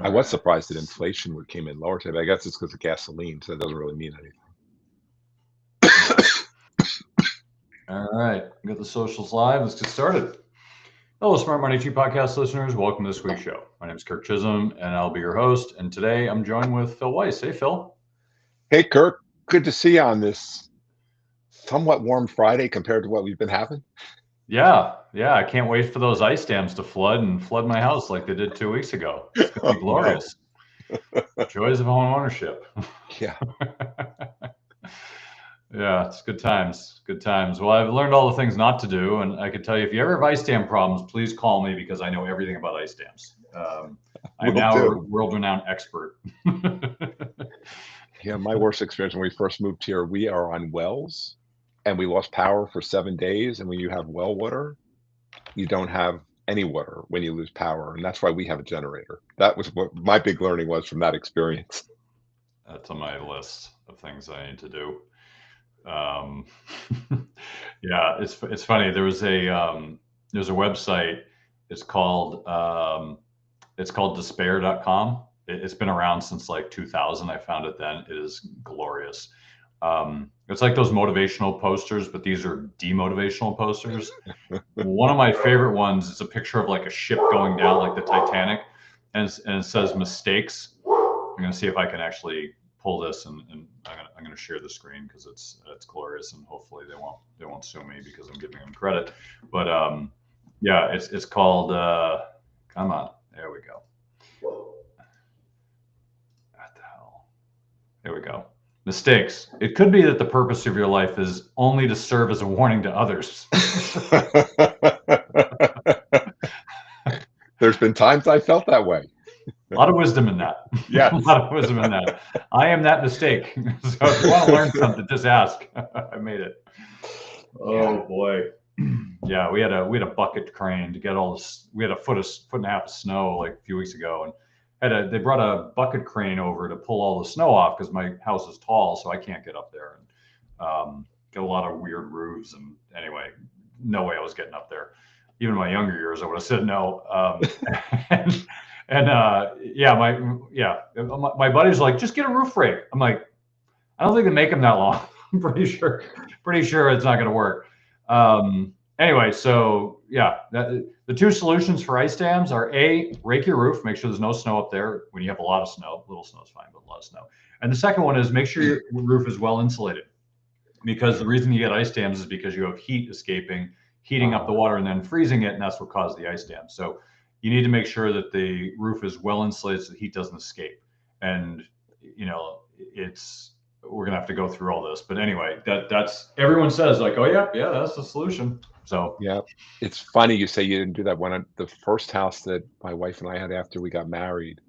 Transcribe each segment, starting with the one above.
I was right. surprised that inflation would came in lower today. I guess it's because of gasoline, so that doesn't really mean Yeah. All right. We got the socials live. Let's get started. Hello, Smart Money 2 podcast listeners. Welcome to this week's show. My name is Kirk Chisholm, and I'll be your host. And today I'm joined with Phil Weiss. Hey, Phil. anything. Hey, Kirk, good to see you on this somewhat warm Friday compared to what we've been having. Yeah. I can't wait for those ice dams to flood and flood my house like they did 2 weeks ago. It's going to be Oh no. glorious. Joys of home ownership. Yeah. Yeah, it's good times. Good times. Well, I've learned all the things not to do, and I can tell you if you ever have ice dam problems, please call me because I know everything about ice dams. I'm Will now a do. world-renowned expert. Yeah, my worst experience when we first moved here, we are on wells and we lost power for 7 days. And when you have well water, you don't have any water when you lose power. And that's why we have a generator. That was what my big learning was from that experience. That's on my list of things I need to do. Um, yeah, it's funny. There's a website. It's called despair.com. It's been around since like 2000. I found it then. It is glorious. It's like those motivational posters, but these are demotivational posters. One of my favorite ones is a picture of like a ship going down, like the Titanic, and it says mistakes. I'm going to see if I can actually pull this, and I'm going to share the screen because it's glorious, and hopefully they won't sue me because I'm giving them credit. But yeah, it's called. Come on, there we go. What the hell? Here we go. Mistakes. It could be that the purpose of your life is only to serve as a warning to others. There's been times I felt that way. A lot of wisdom in that. Yes. A lot of wisdom in that. I am that mistake. So if you want to learn something, just ask. I made it. Oh boy. Yeah, we had a bucket crane to get all this. We had a foot and a half of snow like a few weeks ago, and they brought a bucket crane over to pull all the snow off because my house is tall, so I can't get up there. And get a lot of weird roofs. And anyway, no way I was getting up there. Even in my younger years, I would have said no. And my buddy's like, just get a roof rake. I'm like, I don't think they make them that long. I'm pretty sure it's not going to work. Anyway, so yeah, the two solutions for ice dams are A, rake your roof, make sure there's no snow up there when you have a lot of snow. Little snow is fine, but a lot of snow. And the second one is make sure your roof is well insulated, because the reason you get ice dams is because you have heat escaping, heating up the water and then freezing it, and that's what caused the ice dam. So you need to make sure that the roof is well insulated so the heat doesn't escape. And we're gonna have to go through all this, but anyway, that's everyone says like, oh yeah, that's the solution. So yeah, it's funny you say you didn't do that. When the first house that my wife and I had after we got married,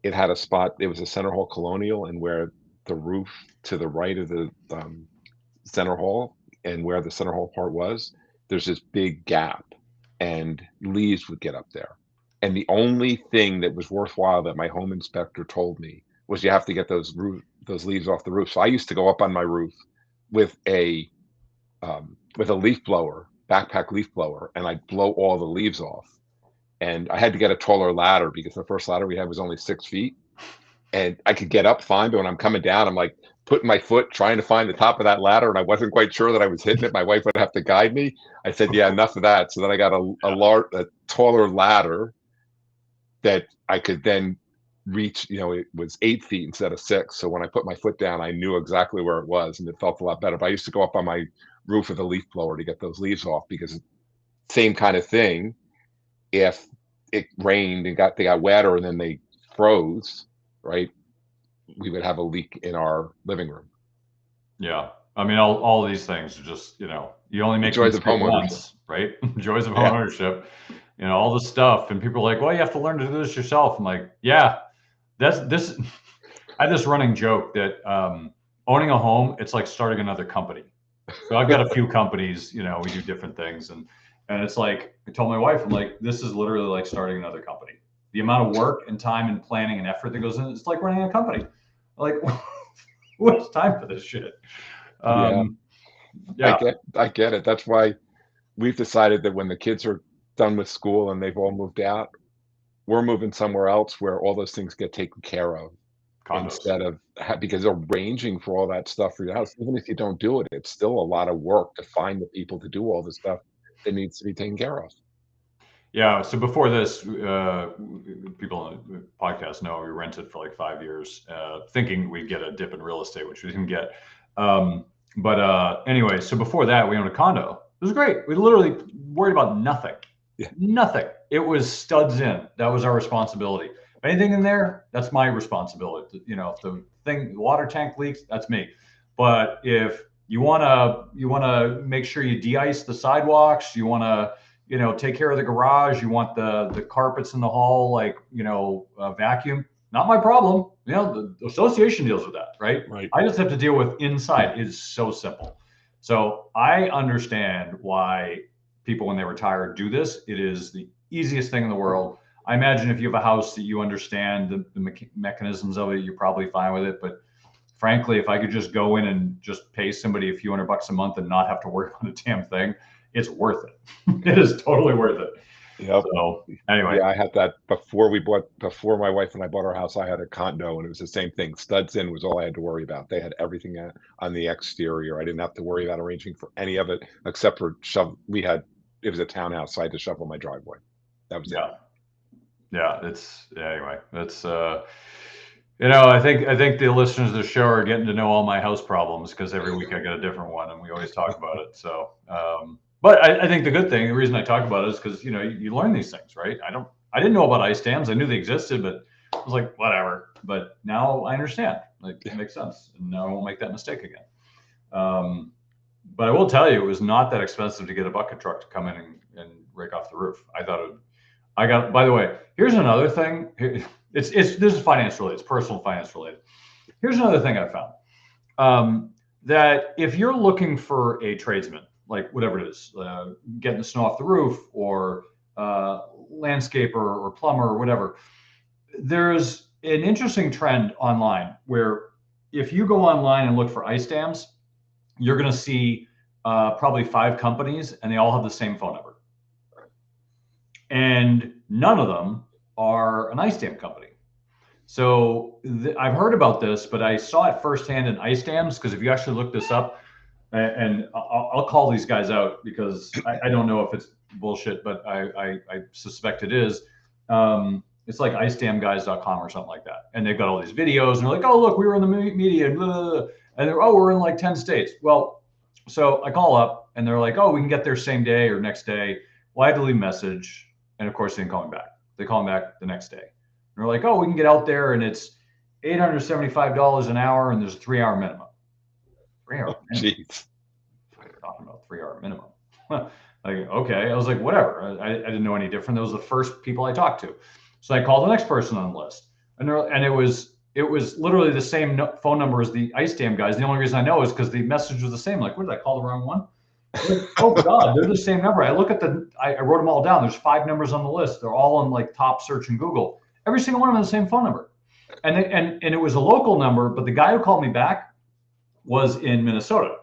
it had a spot. It was a center hall colonial, and where the roof to the right of the center hall and where the center hall part was, there's this big gap, and leaves would get up there. And the only thing that was worthwhile that my home inspector told me was you have to get those leaves off the roof. So I used to go up on my roof with a leaf blower, backpack leaf blower, and I'd blow all the leaves off. And I had to get a taller ladder because the first ladder we had was only 6 feet. And I could get up fine, but when I'm coming down, I'm like putting my foot trying to find the top of that ladder, and I wasn't quite sure that I was hitting it. My wife would have to guide me. I said, "Yeah, enough of that." So then I got a taller ladder that I could then reach. It was 8 feet instead of 6. So when I put my foot down, I knew exactly where it was, and it felt a lot better. But I used to go up on my roof with a leaf blower to get those leaves off, because same kind of thing. If it rained and they got wetter and then they froze, right? We would have a leak in our living room. yeah, I mean, all these things are just, you only make Joys of them homeownership. once, right? Joys of home ownership, all this stuff. And people are like, well, you have to learn to do this yourself. I'm like, yeah, that's this. I have this running joke that owning a home, it's like starting another company. So I've got a few companies, we do different things. And it's like, I told my wife, I'm like, this is literally like starting another company. The amount of work and time and planning and effort that goes in, it's like running a company. Like, what's time for this shit? Yeah. I get it. That's why we've decided that when the kids are done with school and they've all moved out, we're moving somewhere else where all those things get taken care of Condos. instead of because arranging for all that stuff for your house, even if you don't do it, it's still a lot of work to find the people to do all the stuff that needs to be taken care of. Yeah. So before this, people on the podcast know we rented for like 5 years, thinking we'd get a dip in real estate, which we didn't get. But anyway, so before that, we owned a condo. It was great. We literally worried about nothing. Yeah. Nothing. It was studs in. That was our responsibility. Anything in there, that's my responsibility. You know, if the water tank leaks, that's me. But if you wanna make sure you de-ice the sidewalks, you wanna take care of the garage, you want the carpets in the hall, like, vacuum, not my problem. The association deals with that, right? Right. I just have to deal with inside. It is so simple. So I understand why people, when they retire, do this. It is the easiest thing in the world. I imagine if you have a house that you understand the mechanisms of it, you're probably fine with it. But frankly, if I could just go in and just pay somebody a few $100 a month and not have to worry about a damn thing, it's worth it. It is totally worth it. Yep. So anyway, Yeah, I had that before my wife and I bought our house, I had a condo and it was the same thing. Studs in was all I had to worry about. They had everything on the exterior. I didn't have to worry about arranging for any of it except for it was a townhouse, so I had to shovel my driveway. That was it. yeah. Anyway. It's I think the listeners of the show are getting to know all my house problems because every week I get a different one and we always talk about it. So, but I think the reason I talk about it is because you learn these things, right? I didn't know about ice dams. I knew they existed, but I was like, whatever. But now I understand. Like, it makes sense, and now I won't make that mistake again. But I will tell you, it was not that expensive to get a bucket truck to come in and rake off the roof. By the way, here's another thing. This is finance related. It's personal finance related. Here's another thing I found. That if you're looking for a tradesman, like whatever it is, getting the snow off the roof or landscaper or plumber or whatever, there's an interesting trend online where if you go online and look for ice dams, you're going to see probably 5 companies and they all have the same phone number. And none of them are an ice dam company. So I've heard about this, but I saw it firsthand in ice dams, because if you actually look this up, and I'll call these guys out because I don't know if it's bullshit, but I suspect it is. It's like icedamguys.com or something like that. And they've got all these videos and they're like, oh, look, we were in the media and blah, blah, blah. And they're, oh, we're in like 10 states. Well, so I call up and they're like, oh, we can get there same day or next day. Well, I had to leave a message. And of course, they didn't call me back. They call me back the next day. And they're like, oh, we can get out there and it's $875 an hour and there's a 3-hour minimum. 3-hour minimum. Jeez. Talking about 3-hour minimum. Like, okay. I was like, whatever. I didn't know any different. Those were the first people I talked to. So I called the next person on the list. And it was literally the same phone number as the ice dam guys. The only reason I know is because the message was the same. Like, what did I call the wrong one? Like, oh God, they're the same number. I look at I wrote them all down. There's 5 numbers on the list. They're all on like top search in Google. Every single one of them has the same phone number. And it was a local number, but the guy who called me back was in Minnesota.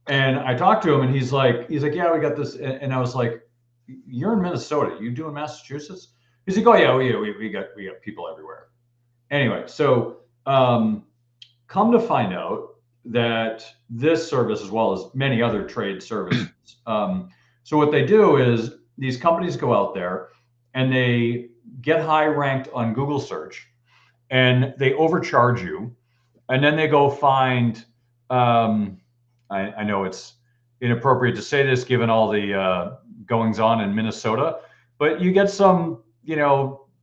And I talked to him and he's like, yeah, we got this. And I was like, you're in Minnesota. You do in Massachusetts? He's like, oh yeah, we got people everywhere. Anyway, so come to find out that this service, as well as many other trade services, so what they do is these companies go out there and they get high ranked on Google search and they overcharge you, and then they go find I know it's inappropriate to say this given all the goings on in Minnesota, but you get some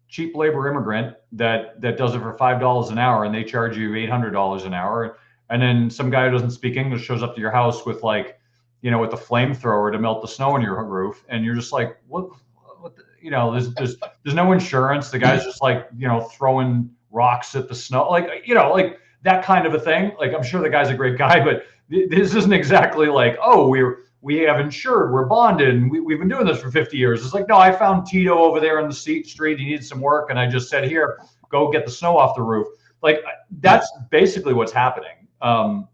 cheap labor immigrant that does it for $5 an hour and they charge you $800 an hour. And then some guy who doesn't speak English shows up to your house with with the flamethrower to melt the snow on your roof. And you're just like, what there's no insurance. The guy's just throwing rocks at the snow, like that kind of a thing. Like, I'm sure the guy's a great guy, but this isn't exactly like, oh, we have insured, we're bonded, and we've been doing this for 50 years. It's like, no, I found Tito over there in the street. He needs some work. And I just said, here, go get the snow off the roof. Like, that's basically what's happening. And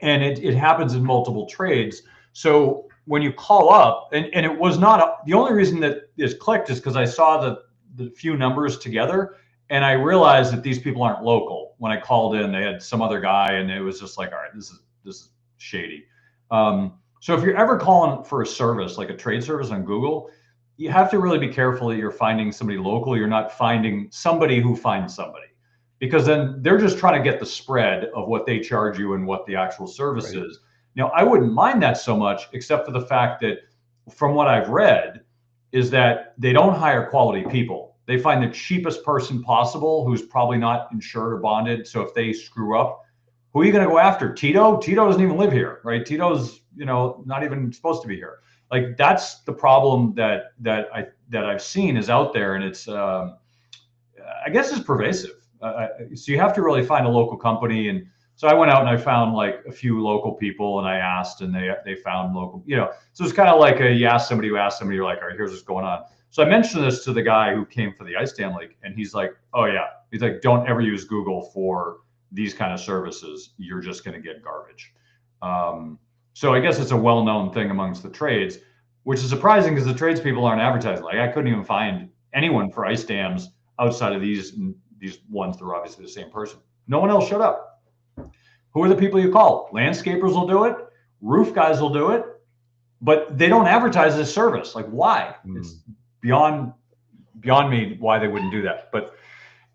it happens in multiple trades. So when you call up, and it was not the only reason that is clicked is because I saw the few numbers together, and I realized that these people aren't local. When I called in, they had some other guy, and it was just like, all right, this is shady. So if you're ever calling for a service like a trade service on Google, you have to really be careful that you're finding somebody local. You're not finding somebody who finds somebody, because then they're just trying to get the spread of what they charge you and what the actual service Right. is. Now, I wouldn't mind that so much, except for the fact that from what I've read, is that they don't hire quality people. They find the cheapest person possible who's probably not insured or bonded. So if they screw up, who are you going to go after? Tito? Tito doesn't even live here, right? Tito's, not even supposed to be here. Like, that's the problem that I've seen is out there, and it's I guess it's pervasive. So you have to really find a local company, and so I went out and I found like a few local people, and I asked, and they found local. So it's kind of like you ask somebody who asked somebody, you're like, all right, here's what's going on. So I mentioned this to the guy who came for the ice dam leak, and he's like, oh yeah, he's like, don't ever use Google for these kind of services. You're just going to get garbage. So I guess it's a well-known thing amongst the trades, which is surprising because the tradespeople aren't advertising. Like, I couldn't even find anyone for ice dams outside of these ones. They're obviously the same person. No one else showed up. Who are the people you call? Landscapers will do it. Roof guys will do it, but they don't advertise this service. Like, why? It's beyond me why they wouldn't do that. But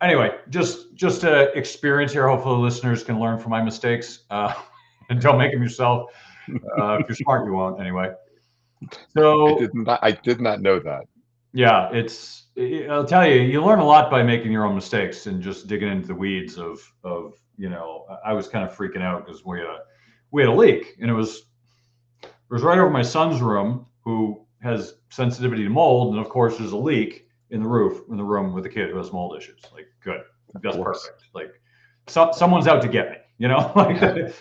anyway, just a experience here. Hopefully, the listeners can learn from my mistakes and don't make them yourself. If you're smart, you won't anyway. So I did not know that. yeah, I'll tell you, you learn a lot by making your own mistakes and just digging into the weeds of I was kind of freaking out because we had a leak, and it was right over my son's room, who has sensitivity to mold, and of course there's a leak in the room with the kid who has mold issues. Like, good, that's perfect. Like, someone's out to get me, like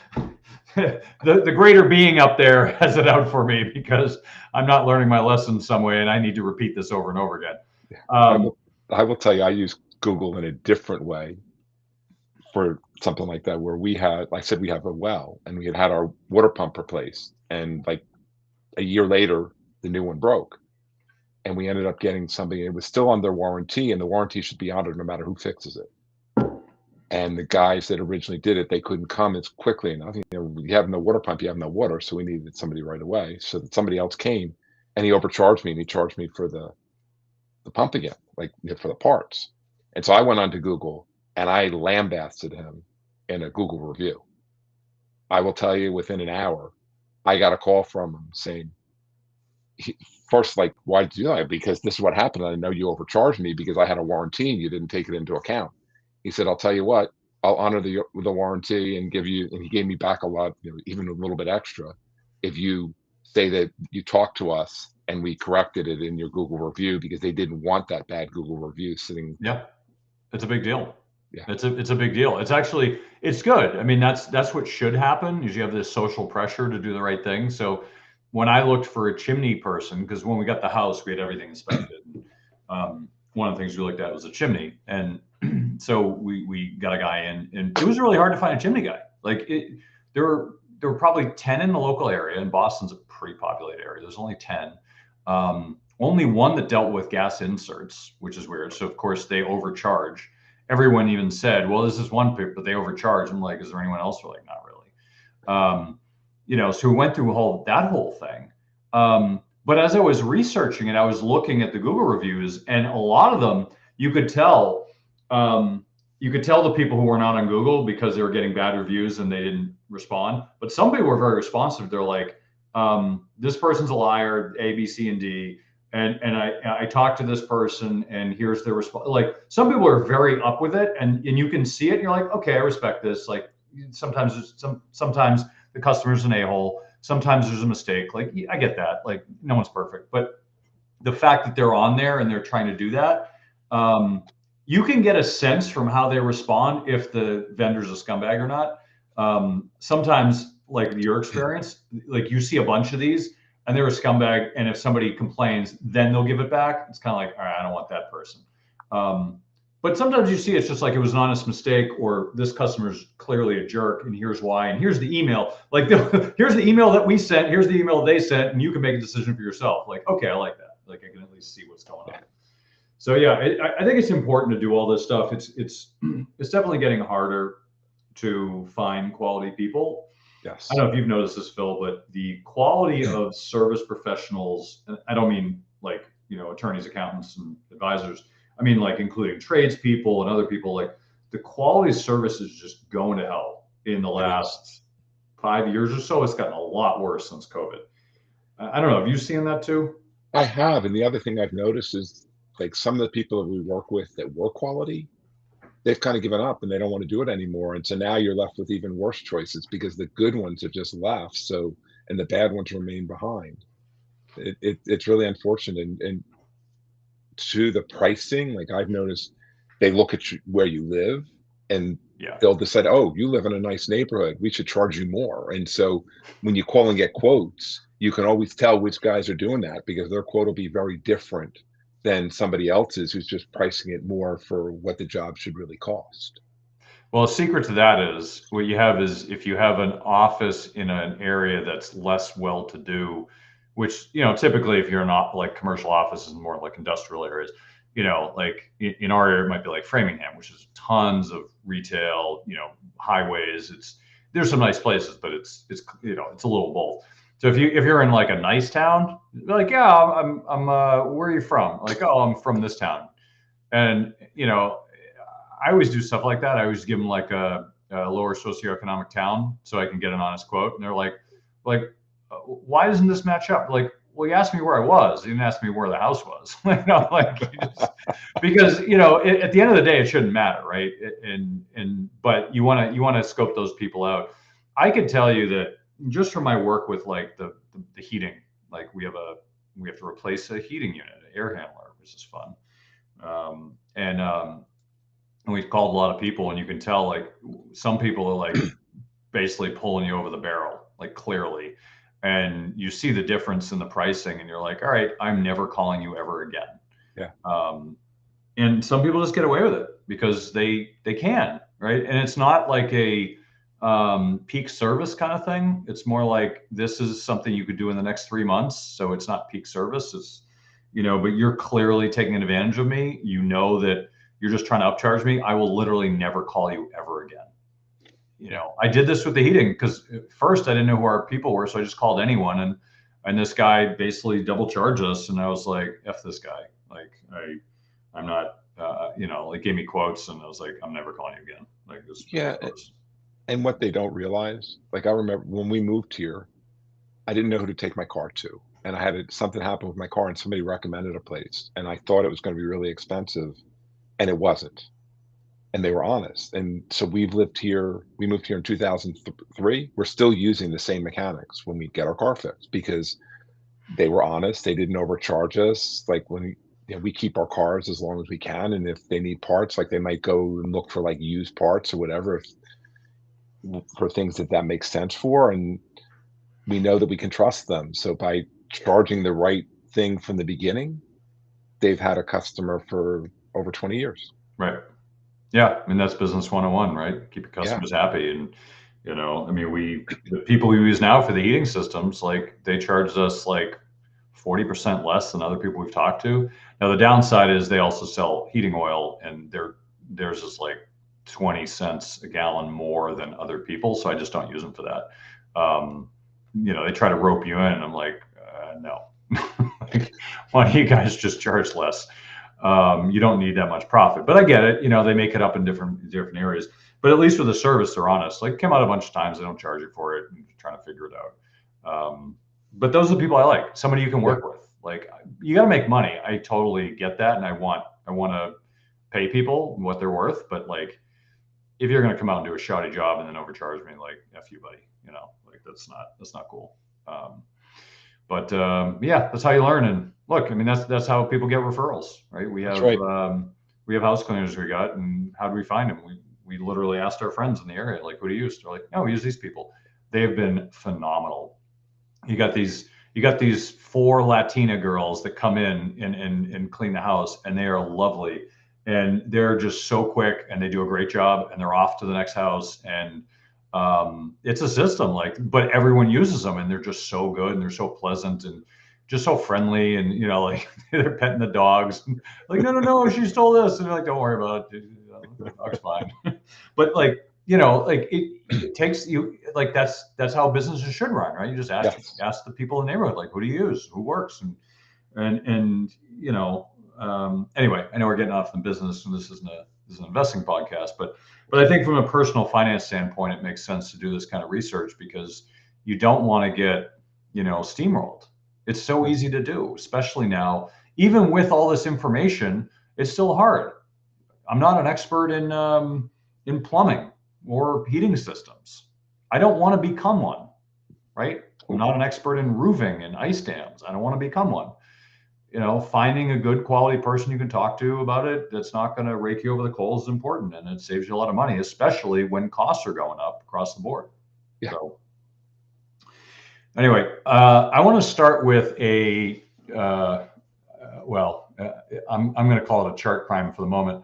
the greater being up there has it out for me because I'm not learning my lesson some way, and I need to repeat this over and over again. I will tell you, I use Google in a different way for something like that, where we have a well, and we had our water pump replaced, and like a year later, the new one broke, and we ended up getting something. It was still under warranty, and the warranty should be honored no matter who fixes it. And the guys that originally did it, they couldn't come as quickly enough. You have no water pump, you have no water, so we needed somebody right away. So that somebody else came, and he overcharged me, and he charged me for the pump again, like, for the parts. And so I went onto Google and I lambasted him in a Google review. I will tell you, within an hour, I got a call from him saying, first, like, why'd you do that? Because this is what happened. I know you overcharged me because I had a warranty and you didn't take it into account. He said, I'll tell you what, I'll honor the warranty and give you, and he gave me back a lot, even a little bit extra, if you say that you talked to us and we corrected it in your Google review, because they didn't want that bad Google review sitting. Yeah, it's a big deal. Yeah, it's a big deal. It's good. I mean, that's what should happen, is you have this social pressure to do the right thing. So when I looked for a chimney person, because when we got the house, we had everything inspected. One of the things we looked at was a chimney, and so we got a guy in, and it was really hard to find a chimney guy. Like, there were probably 10 in the local area, and Boston's a pretty populated area. There's only 10. Only one that dealt with gas inserts, which is weird. So of course they overcharge. Everyone even said, well, this is one pick, but they overcharge. I'm like, is there anyone else? We're like, not really. So we went through that whole thing. But as I was researching it, I was looking at the Google reviews, and a lot of them, you could tell the people who were not on Google because they were getting bad reviews and they didn't respond. But some people were very responsive. They're like, this person's a liar, A, B, C, and D. And I talked to this person, and here's their response. Like, some people are very up with it, and you can see it, and you're like, okay, I respect this. Like, sometimes the customer's an a-hole. Sometimes there's a mistake. Like, I get that. Like, no one's perfect. But the fact that they're on there and they're trying to do that, you can get a sense from how they respond if the vendor's a scumbag or not. Sometimes, like your experience, like, you see a bunch of these and they're a scumbag, and if somebody complains, then they'll give it back. It's kind of like, all right, I don't want that person. But sometimes you see it's just like, it was an honest mistake, or this customer's clearly a jerk, and here's why, and here's the email. Like, here's the email that we sent, here's the email they sent, and you can make a decision for yourself. Like, okay, I like that. Like, I can at least see what's going on. So yeah, I think it's important to do all this stuff. It's it's definitely getting harder to find quality people. I Yes. don't know if you've noticed this, Phil, but the quality of service professionals, and I don't mean like, attorneys, accountants, and advisors. I mean, like, including tradespeople and other people, like the quality of service is just going to hell in the It is. last 5 years or so. It's gotten a lot worse since COVID. I don't know. Have you seen that too? I have, and the other thing I've noticed is, like, some of the people that we work with that were quality, they've kinda given up and they don't wanna do it anymore, and so now you're left with even worse choices because the good ones have just left, so and the bad ones remain behind. It's really unfortunate, and to the pricing, like, I've noticed they look at you where you live, and Yeah. they'll decide, "Oh, you live in a nice neighborhood, we should charge you more," and so when you call and get quotes, you can always tell which guys are doing that because their quote will be very different than somebody else's who's just pricing it more for what the job should really cost. Well, a secret to that is what you have is if you have an office in an area that's less well to do, which, typically if you're not like commercial offices and more like industrial areas, like in our area, it might be like Framingham, which is tons of retail, highways. There's some nice places, but it's a little both. So if you're in like a nice town, like, yeah, where are you from? Like, oh, I'm from this town. And, I always do stuff like that. I always give them like a lower socioeconomic town so I can get an honest quote. And they're why doesn't this match up? Like, well, you asked me where I was. You didn't ask me where the house was. Because at the end of the day, it shouldn't matter, right? But you want to scope those people out. I could tell you that just from my work with like the heating, like we have to replace a heating unit, an air handler, which is fun. And we've called a lot of people, and you can tell like some people are like basically pulling you over the barrel, like clearly, and you see the difference in the pricing, and you're like, all right, I'm never calling you ever again. Yeah. And some people just get away with it because they can, right? And it's not like a peak service kind of thing. It's more like this is something you could do in the next 3 months, so it's not peak service. It's but you're clearly taking advantage of me. You know that you're just trying to upcharge me. I will literally never call you ever again. Yeah. I did this with the heating because at first I didn't know who our people were, so I just called anyone, and this guy basically double charged us, and I was like, "F this guy!" Like I'm not, like gave me quotes, and I was like, "I'm never calling you again." Like this is Yeah, ridiculous. and what they don't realize, like, I remember when we moved here, I didn't know who to take my car to, and I had something happen with my car, and somebody recommended a place, and I thought it was gonna be really expensive, and it wasn't, and they were honest, and so we moved here in 2003, we're still using the same mechanics when we get our car fixed because they were honest, they didn't overcharge us, like, when we keep our cars as long as we can, and if they need parts, like, they might go and look for, like, used parts or whatever if for things that makes sense for, and we know that we can trust them. So by charging the right thing from the beginning, they've had a customer for over 20 years. Right. Yeah, I mean that's business 101, right? Keep your Yeah, customers happy, and I mean the people we use now for the heating systems, like they charged us like 40% less than other people we've talked to. Now the downside is they also sell heating oil, and theirs is like 20 cents a gallon more than other people, so I just don't use them for that. They try to rope you in, and I'm like, no. Like, why don't you guys just charge less? You don't need that much profit, but I get it. They make it up in different areas. But at least with the service, they're honest. Like, came out a bunch of times, they don't charge you for it, and you're trying to figure it out. But those are the people I like. Somebody you can yeah, work with. Like, you got to make money. I totally get that, and I want to pay people what they're worth. But like, if you're going to come out and do a shoddy job and then overcharge me, like, f you, buddy. Like that's not cool. Um, but yeah, that's how you learn. And look, I mean, that's how people get referrals, right? We that's have right. house cleaners we got, and how do we find them? We literally asked our friends in the area, like, who do you use? They're like, no, we use these people. They have been phenomenal. You got these four Latina girls that come in and clean the house, and they are lovely, and they're just so quick, and they do a great job, and they're off to the next house. And it's a system, like, but everyone uses them, and they're just so good, and they're so pleasant. And just so friendly, and like they're petting the dogs, like, no, no, no, she stole this, and they're like, don't worry about it, the dog's fine. But like, like it takes you, like, that's how businesses should run, right? You just Yes. ask the people in the neighborhood, like, who do you use, who works, and anyway, I know we're getting off the business, and this is an investing podcast, but I think from a personal finance standpoint, it makes sense to do this kind of research, because you don't want to get steamrolled. It's so easy to do, especially now. Even with all this information, it's still hard. I'm not an expert in plumbing or heating systems. I don't want to become one, right? I'm not an expert in roofing and ice dams. I don't want to become one. Finding a good quality person you can talk to about it that's not going to rake you over the coals is important, and it saves you a lot of money, especially when costs are going up across the board. Yeah. So anyway, I want to start with I'm going to call it a chart crime for the moment.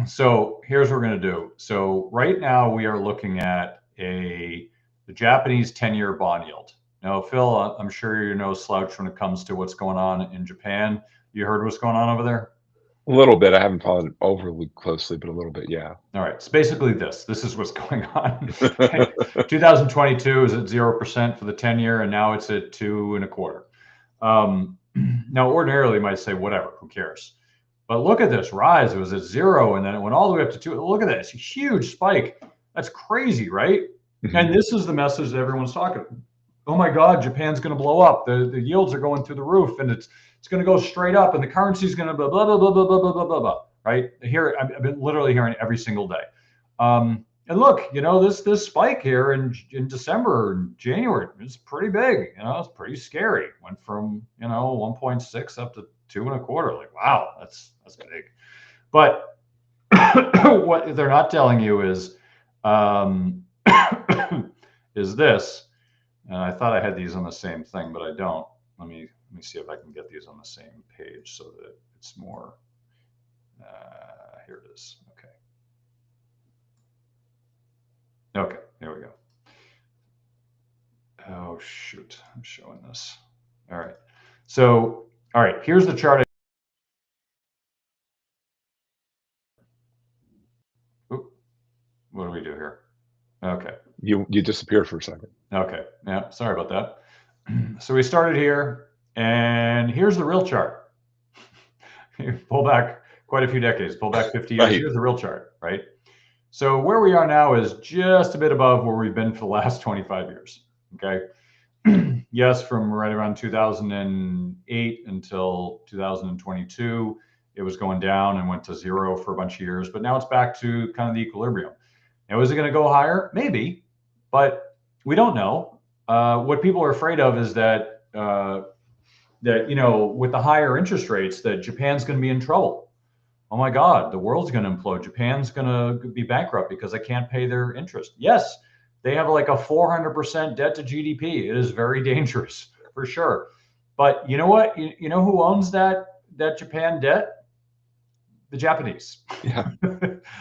So here's what we're going to do. So right now we are looking at the Japanese 10-year bond yield. Now, Phil, I'm sure you're no slouch when it comes to what's going on in Japan. You heard what's going on over there? A little bit. I haven't followed it overly closely, but a little bit, yeah. All right. So basically this is what's going on. 2022 is at 0% for the 10-year, and now it's at 2.25. Now, ordinarily, you might say, whatever, who cares? But look at this rise. It was at 0, and then it went all the way up to 2. Look at that. It's a huge spike. That's crazy, right? And this is the message that everyone's talking about. Oh my God, Japan's going to blow up. The yields are going through the roof, and it's going to go straight up, and the currency's going to blah, blah, blah, blah, blah, blah, blah, blah, blah, right? Here, I've been literally hearing every single day. And look, this spike here in December and January is pretty big. It's pretty scary. Went from 1.6 up to 2.25. Like, wow, that's big. But what they're not telling you is is this. And I thought I had these on the same thing, but I don't. Let me see if I can get these on the same page so that it's more. Here it is. Okay, there we go. Oh, shoot. I'm showing this. All right. So, all right, here's the chart. Oop, what do we do here? Okay. You disappeared for a second. Okay. Yeah, sorry about that. So we started here, and here's the real chart. You pull back quite a few decades, pull back 50 years. Right. Here's the real chart, right? So where we are now is just a bit above where we've been for the last 25 years. Okay. Yes, from right around 2008 until 2022, it was going down and went to 0 for a bunch of years, but now it's back to kind of the equilibrium. Now, is it going to go higher? Maybe, but we don't know. What people are afraid of is that with the higher interest rates, that Japan's going to be in trouble. Oh my God, the world's going to implode. Japan's going to be bankrupt because they can't pay their interest. Yes, they have like a 400% debt to GDP. It is very dangerous for sure. But you know what? You know who owns that Japan debt? The Japanese. Yeah.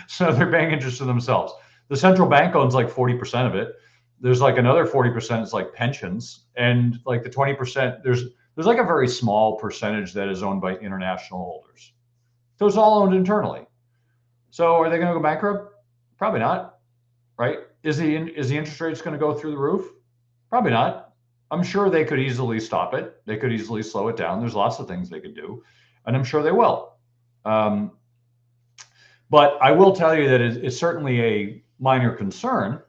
So they're paying interest to themselves. The central bank owns like 40% of it. There's like another 40% is like pensions, and like the 20%, there's like a very small percentage that is owned by international holders. So it's all owned internally. So are they going to go bankrupt? Probably not, right? Is the interest rates going to go through the roof? Probably not. I'm sure they could easily stop it. They could easily slow it down. There's lots of things they could do, and I'm sure they will. But I will tell you that it's certainly a minor concern,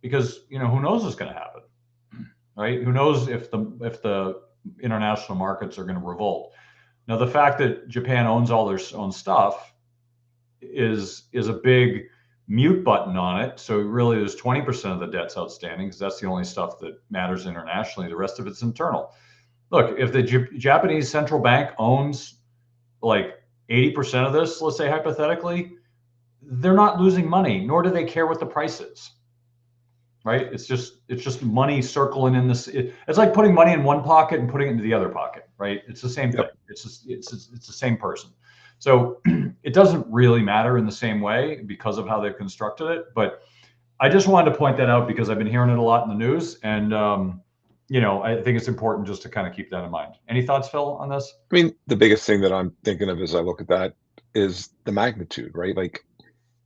because who knows what's going to happen, right? Who knows if the international markets are going to revolt. Now, the fact that Japan owns all their own stuff is a big mute button on it. So really, there's 20% of the debt's outstanding, because that's the only stuff that matters internationally. The rest of it's internal. Look, if the Japanese central bank owns like 80% of this, let's say hypothetically, they're not losing money, nor do they care what the price is. Right? It's just money circling in this. It's like putting money in one pocket and putting it into the other pocket, right? It's the same thing. It's the same person. So it doesn't really matter in the same way because of how they've constructed it. But I just wanted to point that out because I've been hearing it a lot in the news, and I think it's important just to kind of keep that in mind. Any thoughts, Phil, on this? I mean, the biggest thing that I'm thinking of as I look at that is the magnitude, right? Like,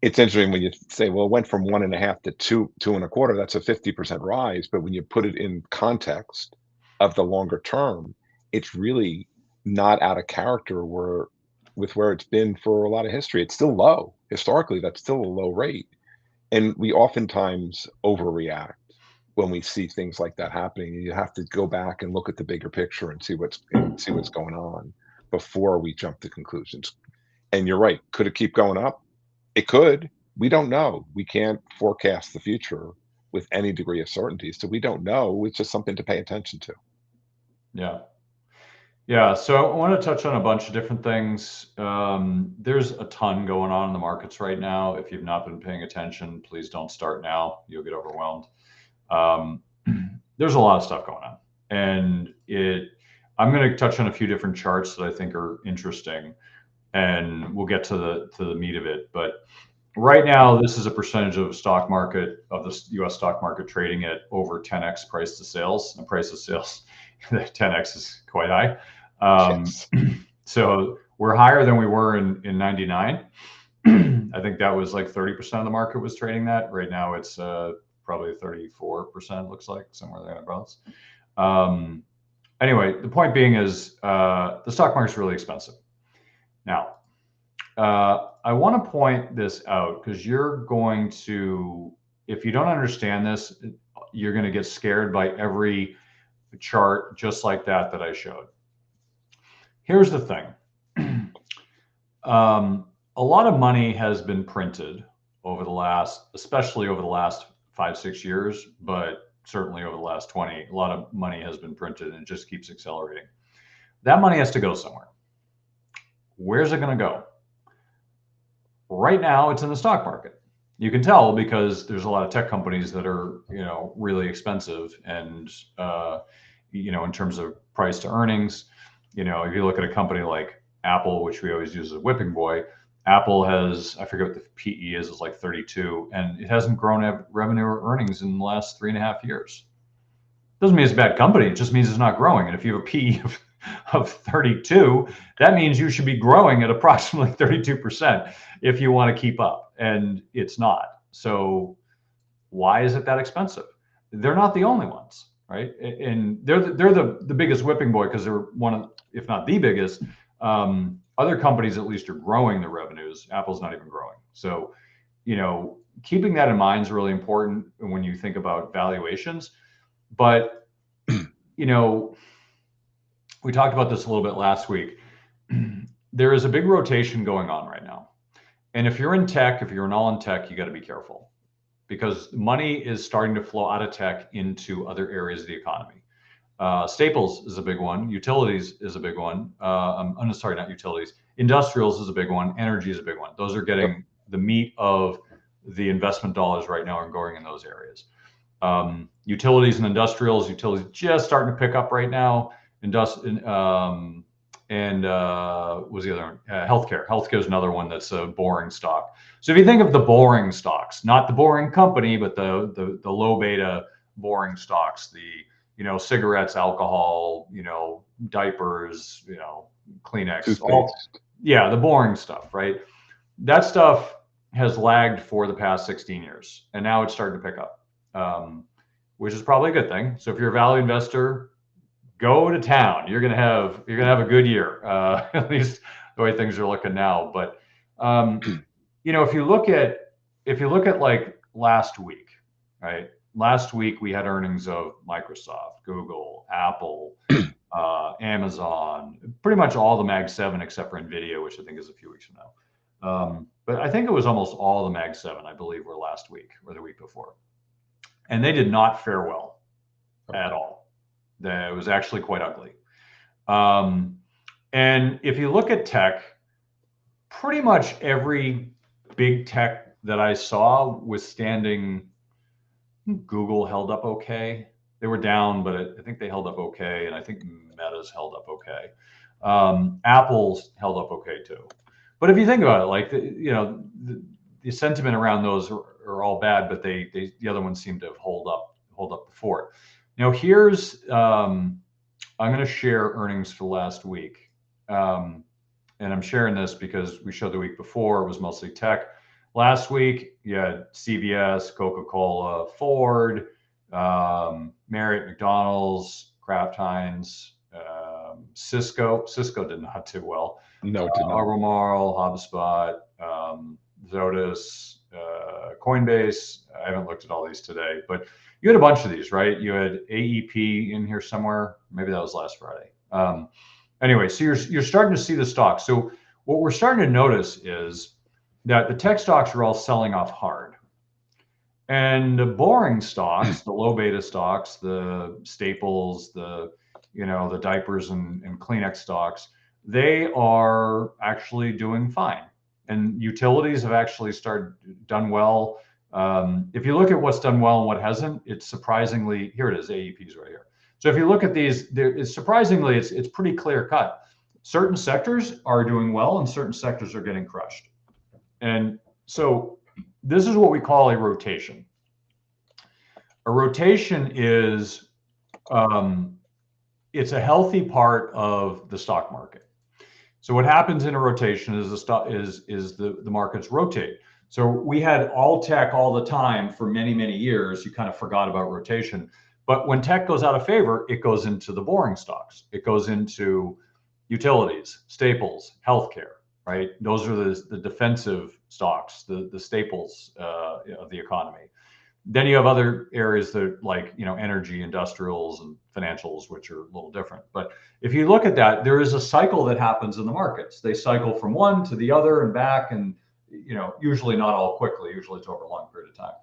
it's interesting when you say, well, it went from 1.5 to 2, 2.25, that's a 50% rise. But when you put it in context of the longer term, it's really not out of character with where it's been for a lot of history. It's still low. Historically, that's still a low rate. And we oftentimes overreact when we see things like that happening. You have to go back and look at the bigger picture and see what's going on before we jump to conclusions. And you're right. Could it keep going up? It could. We don't know. We can't forecast the future with any degree of certainty. So we don't know. It's just something to pay attention to. Yeah. Yeah, so I want to touch on a bunch of different things. There's a ton going on in the markets right now. If you've not been paying attention, please don't start now. You'll get overwhelmed. Um, there's a lot of stuff going on, and I'm going to touch on a few different charts that I think are interesting, and we'll get to the meat of it. But right now, this is a percentage of stock market of the U.S. stock market trading at over 10x price to sales, and price to sales, 10x is quite high. Yes. So we're higher than we were in 99. I think that was like 30% of the market was trading that. Right now it's probably 34%, looks like, somewhere thereabouts. Anyway, the point being is the stock market's really expensive. Now, I want to point this out because you're going to, if you don't understand this, you're going to get scared by every chart just like that I showed. Here's the thing. A lot of money has been printed especially over the last 5-6 years, but certainly over the last 20, a lot of money has been printed and it just keeps accelerating. That money has to go somewhere. Where's it going to go? Right now, it's in the stock market. You can tell because there's a lot of tech companies that are, really expensive, and in terms of price to earnings, if you look at a company like Apple, which we always use as a whipping boy, Apple has, I forget what the PE is like 32, and it hasn't grown revenue or earnings in the last 3.5 years. Doesn't mean it's a bad company. It just means it's not growing. And if you have a PE of 32, that means you should be growing at approximately 32% if you want to keep up. And it's not. So why is it that expensive? They're not the only ones, right? And they're the biggest whipping boy because they're one of, if not the biggest. Other companies at least are growing their revenues. Apple's not even growing. So, keeping that in mind is really important when you think about valuations. But, we talked about this a little bit last week. There is a big rotation going on right now. And if you're in tech, if you're all in tech, you got to be careful because money is starting to flow out of tech into other areas of the economy. Staples is a big one. Utilities is a big one. I'm sorry, not utilities. Industrials is a big one. Energy is a big one. Those are getting the meat of the investment dollars right now are going in those areas. Utilities and industrials, utilities just starting to pick up right now. And was the other one? Healthcare. Healthcare is another one that's a boring stock. So if you think of the boring stocks, not the boring company, but the low beta boring stocks, the cigarettes, alcohol, diapers, Kleenex, the boring stuff, right? That stuff has lagged for the past 16 years, and now it's starting to pick up, which is probably a good thing. So if you're a value investor, go to town. You're gonna have a good year, at least the way things are looking now. But if you look at like last week, right? Last week we had earnings of Microsoft, Google, Apple, Amazon, pretty much all the Mag 7 except for Nvidia, which I think is a few weeks from now. But I think it was almost all the Mag 7, I believe, were last week or the week before, and they did not fare well at all. It was actually quite ugly. And if you look at tech, pretty much every big tech that I saw was standing. Google held up okay. They were down, but I think they held up okay. And I think Meta's held up okay. Apple's held up okay too. But if you think about it, like the sentiment around those are all bad, but the other ones seem to have hold up before. Here's I'm going to share earnings for last week. And I'm sharing this because we showed the week before, it was mostly tech. Last week, you had CVS, Coca-Cola, Ford, Marriott, McDonald's, Kraft Heinz, Cisco. Cisco did not do well. No, it did not. Albemarle, HubSpot, Zotis, Coinbase. I haven't looked at all these today, but you had a bunch of these, right? You had AEP in here somewhere. Maybe that was last Friday. Anyway, so you're starting to see the stocks. So what we're starting to notice is that the tech stocks are all selling off hard. And the boring stocks, the low beta stocks, the staples, the diapers and Kleenex stocks, they are actually doing fine. And utilities have actually done well. If you look at what's done well and what hasn't, it's surprisingly, here it is, AEP's right here. So if you look at these, surprisingly, it's pretty clear cut. Certain sectors are doing well and certain sectors are getting crushed. And so this is what we call a rotation. A rotation is it's a healthy part of the stock market. So what happens in a rotation is the markets rotate. So we had all tech all the time for many, many years. You kind of forgot about rotation. But when tech goes out of favor, it goes into the boring stocks. It goes into utilities, staples, healthcare, right? Those are the defensive stocks, the staples of the economy. Then you have other areas that like, energy, industrials, and financials, which are a little different. But if you look at that, there is a cycle that happens in the markets. They cycle from one to the other and back, and usually not all quickly. Usually it's over a long period of time.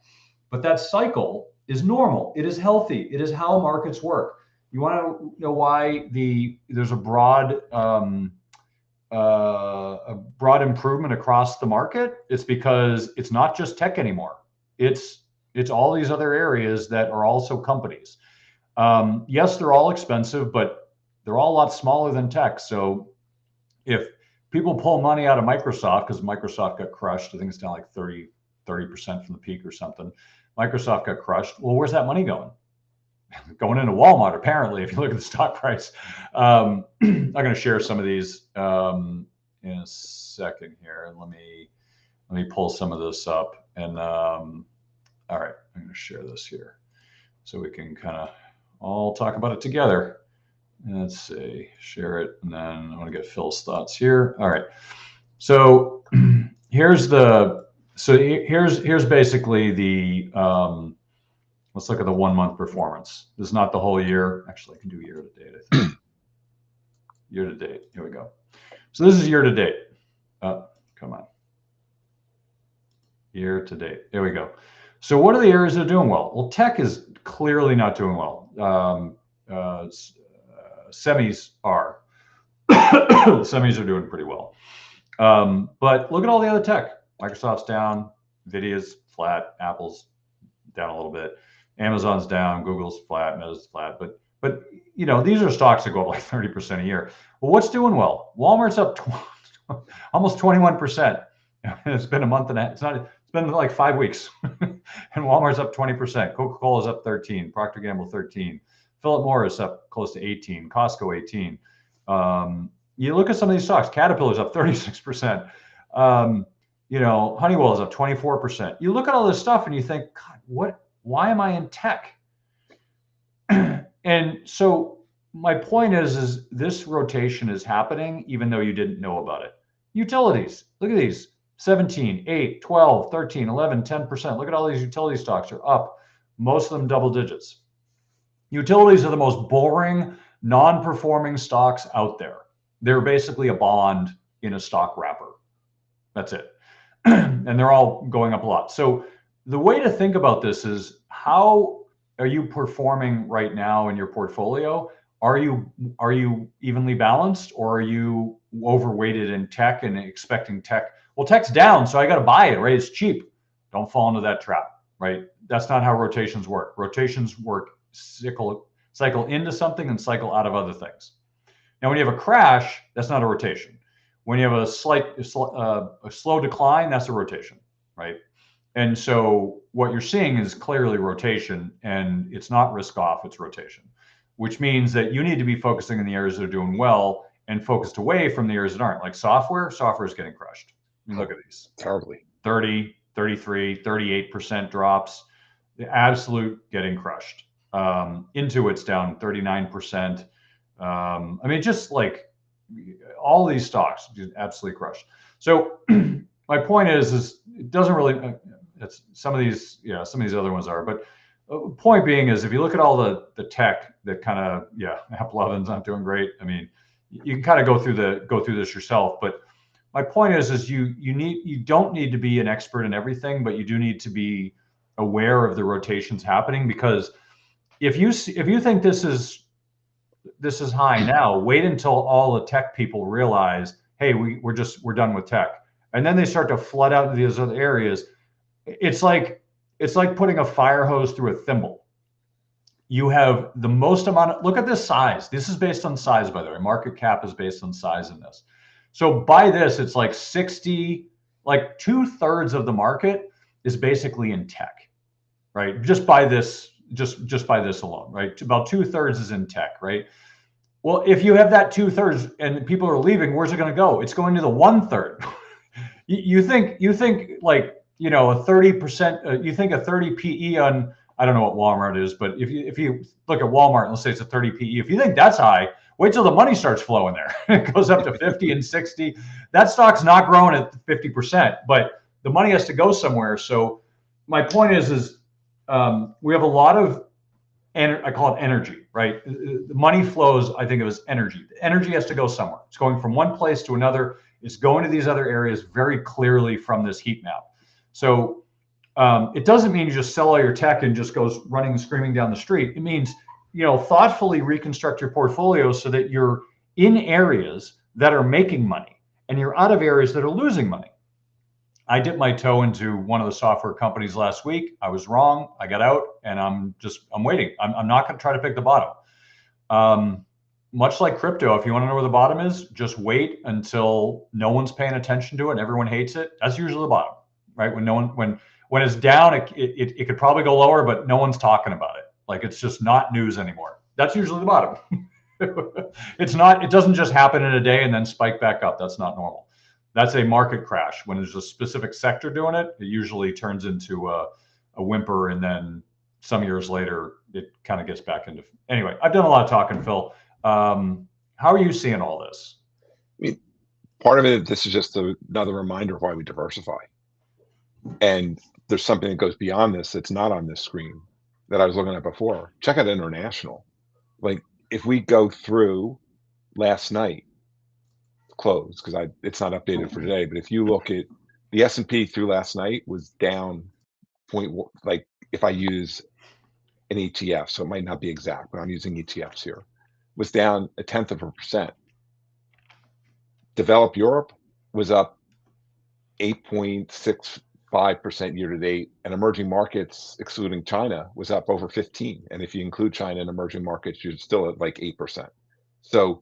But that cycle is normal. It is healthy. It is how markets work. You want to know why there's a broad improvement across the market? It's because it's not just tech anymore. It's all these other areas that are also companies. Yes, they're all expensive, but they're all a lot smaller than tech. So if people pull money out of Microsoft, because Microsoft got crushed, I think it's down like 30% from the peak or something. Microsoft got crushed. Well, where's that money going? Going into Walmart, apparently, if you look at the stock price. I'm going to share some of these in a second here. And let me pull some of this up. And all right, I'm going to share this here so we can kind of all talk about it together. Let's see, share it, and then I want to get Phil's thoughts here. All right, so here's basically the let's look at the 1 month performance. This is not the whole year. Actually, I can do year to date, I think. Year to date. Here we go. So this is year to date. Oh, come on. Year to date. There we go. So what are the areas that are doing well? Well, tech is clearly not doing well. Semis are. Semis are doing pretty well. But look at all the other tech. Microsoft's down. NVIDIA's flat. Apple's down a little bit. Amazon's down. Google's flat. Meta's flat. But these are stocks that go up like 30% a year. Well, what's doing well? Walmart's up almost 21%. It's been a month and a half. It's been like 5 weeks. And Walmart's up 20%. Coca-Cola's up 13. Procter & Gamble 13. Philip Morris up close to 18. Costco 18. You look at some of these stocks. Caterpillar's up 36%. Honeywell is up 24%. You look at all this stuff and you think, God, why am I in tech? And so my point is this rotation is happening even though you didn't know about it. Utilities, look at these. 17, 8, 12, 13, 11, 10%. Look at all these utility stocks are up, most of them double digits. Utilities are the most boring, non-performing stocks out there. They're basically a bond in a stock wrapper. That's it. And they're all going up a lot. So the way to think about this is, how are you performing right now in your portfolio? Are you evenly balanced, or are you overweighted in tech and expecting tech? Well, tech's down, so I got to buy it, right? It's cheap. Don't fall into that trap, right? That's not how rotations work. Rotations work cycle into something and cycle out of other things. Now, when you have a crash, that's not a rotation. When you have a slow decline, that's a rotation, right? And so what you're seeing is clearly rotation, and it's not risk off, it's rotation, which means that you need to be focusing in the areas that are doing well and focused away from the areas that aren't. Like software is getting crushed. I mean, look Oh, at these terribly. 30, 33, 38% drops, the absolute getting crushed. Intuit's down 39%. I mean, just like all these stocks just absolutely crushed. So my point is it doesn't really. It's some of these, yeah, some of these other ones are, but point being is if you look at all the tech that kind of, yeah, Apple 11's not doing great. I mean, you can kind of go through this yourself, but my point is you don't need to be an expert in everything, but you do need to be aware of the rotations happening, because if you think this is high now, wait until all the tech people realize, hey, we're done with tech, and then they start to flood out into these other areas. It's like putting a fire hose through a thimble. You have the most amount of, look at this size. This is based on size, by the way. Market cap is based on size in this. So by this, it's like 60, like 2/3 of the market is basically in tech, right? Just by this alone, right? About 2/3 is in tech, right? Well, if you have that 2/3 and people are leaving, where's it going to go? It's going to the 1/3. You think like, a 30%, you think a 30 PE on, I don't know what Walmart is, but if you look at Walmart and let's say it's a 30 PE, if you think that's high, wait till the money starts flowing there. It goes up to 50 and 60. That stock's not growing at 50%, but the money has to go somewhere. So my point is we have a lot of, and I call it energy, right? The money flows, I think of as energy. The energy has to go somewhere. It's going from one place to another. It's going to these other areas very clearly from this heat map. So it doesn't mean you just sell all your tech and just goes running and screaming down the street. It means, thoughtfully reconstruct your portfolio so that you're in areas that are making money and you're out of areas that are losing money. I dipped my toe into one of the software companies last week. I was wrong. I got out, and I'm waiting. I'm not going to try to pick the bottom. Much like crypto, if you want to know where the bottom is, just wait until no one's paying attention to it and everyone hates it. That's usually the bottom, right? When no one when it's down, it could probably go lower, but no one's talking about it. Like it's just not news anymore. That's usually the bottom. It's not. It doesn't just happen in a day and then spike back up. That's not normal. That's a market crash. When there's a specific sector doing it, it usually turns into a whimper, and then some years later, it kind of gets back into. Anyway, I've done a lot of talking, Phil. How are you seeing all this? I mean, part of it, this is just another reminder of why we diversify. And there's something that goes beyond this that's not on this screen that I was looking at before. Check out international. Like if we go through last night, close because I it's not updated for today. But if you look at the S&P through last night was down point like if I use an ETF, so it might not be exact, but I'm using ETFs here, was down 0.1%. Developed Europe was up 8.65% year to date, and emerging markets, excluding China, was up over 15. And if you include China and emerging markets, you're still at like 8%. So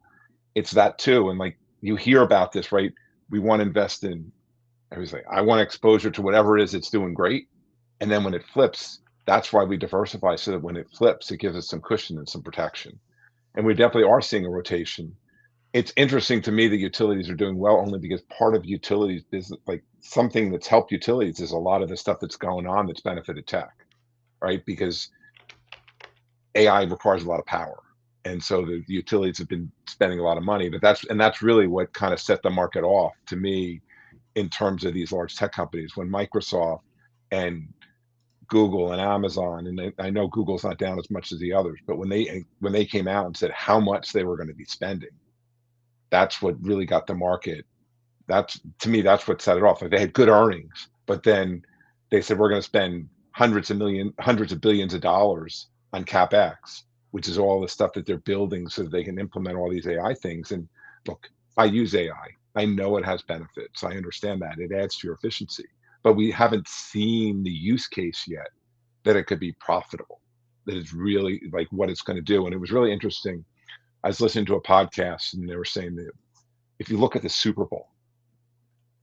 it's that too. And like you hear about this, right? We want to invest in, I was like, I want exposure to whatever it is that's doing great. And then when it flips, that's why we diversify so that when it flips, it gives us some cushion and some protection. And we definitely are seeing a rotation. It's interesting to me that utilities are doing well only because part of utilities business, like something that's helped utilities, is a lot of the stuff that's going on that's benefited tech, right? Because AI requires a lot of power. And so the utilities have been spending a lot of money, but that's really what kind of set the market off to me in terms of these large tech companies. When Microsoft and Google and Amazon, and I know Google's not down as much as the others, but when they came out and said how much they were going to be spending, that's what really got the market. That's to me, that's what set it off. Like they had good earnings, but then they said we're going to spend hundreds of billions of dollars on capex, which is all the stuff that they're building so that they can implement all these AI things. And look, I use AI. I know it has benefits. I understand that it adds to your efficiency, but we haven't seen the use case yet that it could be profitable. That is really like what it's going to do. And it was really interesting. I was listening to a podcast and they were saying that if you look at the Super Bowl,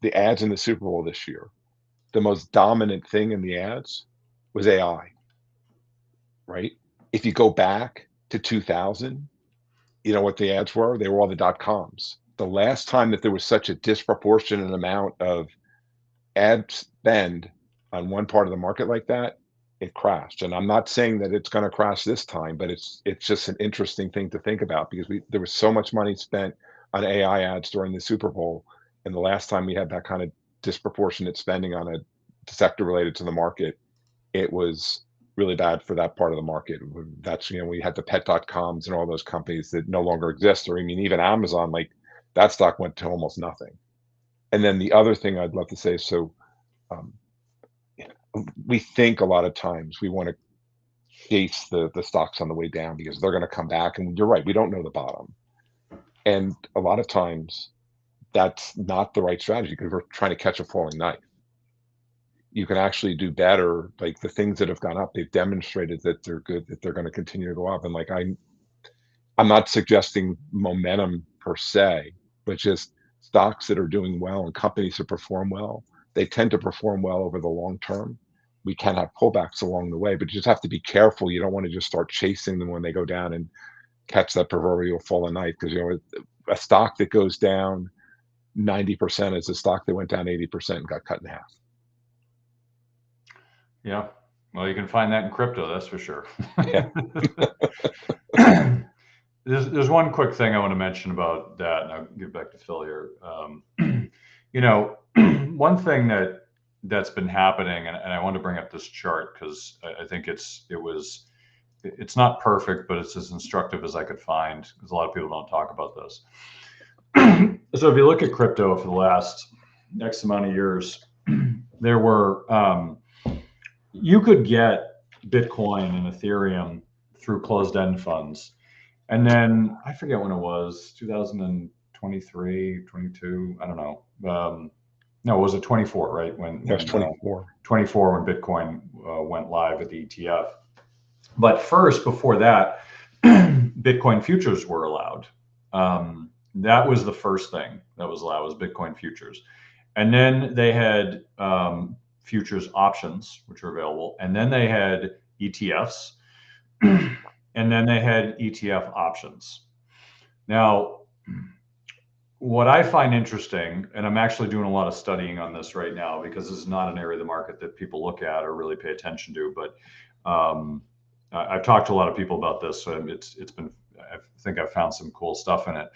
the ads in the Super Bowl this year, the most dominant thing in the ads was AI, right? If you go back to 2000, you know what the ads were? They were all the dot coms. The last time that there was such a disproportionate amount of ad spend on one part of the market like that, it crashed. And I'm not saying that it's going to crash this time, but it's just an interesting thing to think about because there was so much money spent on AI ads during the Super Bowl, and the last time we had that kind of disproportionate spending on a sector related to the market, it was really bad for that part of the market. That's, we had the pet.coms and all those companies that no longer exist. Or I mean, even Amazon, like that stock went to almost nothing. And then the other thing I'd love to say, so um, we think a lot of times we want to chase the stocks on the way down because they're going to come back. And you're right, we don't know the bottom. And a lot of times that's not the right strategy because we're trying to catch a falling knife. You can actually do better. Like the things that have gone up, they've demonstrated that they're good, that they're going to continue to go up. And like I'm not suggesting momentum per se, but just stocks that are doing well and companies that perform well, they tend to perform well over the long term. We can have pullbacks along the way, but you just have to be careful. You don't want to just start chasing them when they go down and catch that proverbial fallen knife because a stock that goes down 90% is a stock that went down 80% and got cut in half. Yeah. Well, you can find that in crypto, that's for sure. Yeah. There's one quick thing I want to mention about that, and I'll get back to Phil here. You know, one thing that's been happening, and I want to bring up this chart because I think it's not perfect, but it's as instructive as I could find because a lot of people don't talk about this. So if you look at crypto for the last X amount of years, there were you could get Bitcoin and Ethereum through closed-end funds. And then I forget when it was, 2023, 22, I don't know. No, was it 24, right? That's 24. 24 when Bitcoin went live with the ETF. But first, before that, Bitcoin futures were allowed. That was the first thing that was allowed was Bitcoin futures. And then they had futures options, which were available. And then they had ETFs. And then they had ETF options. Now, what I find interesting, and I'm actually doing a lot of studying on this right now because this is not an area of the market that people look at or really pay attention to, but I've talked to a lot of people about this, so it's been, I think I've found some cool stuff in it.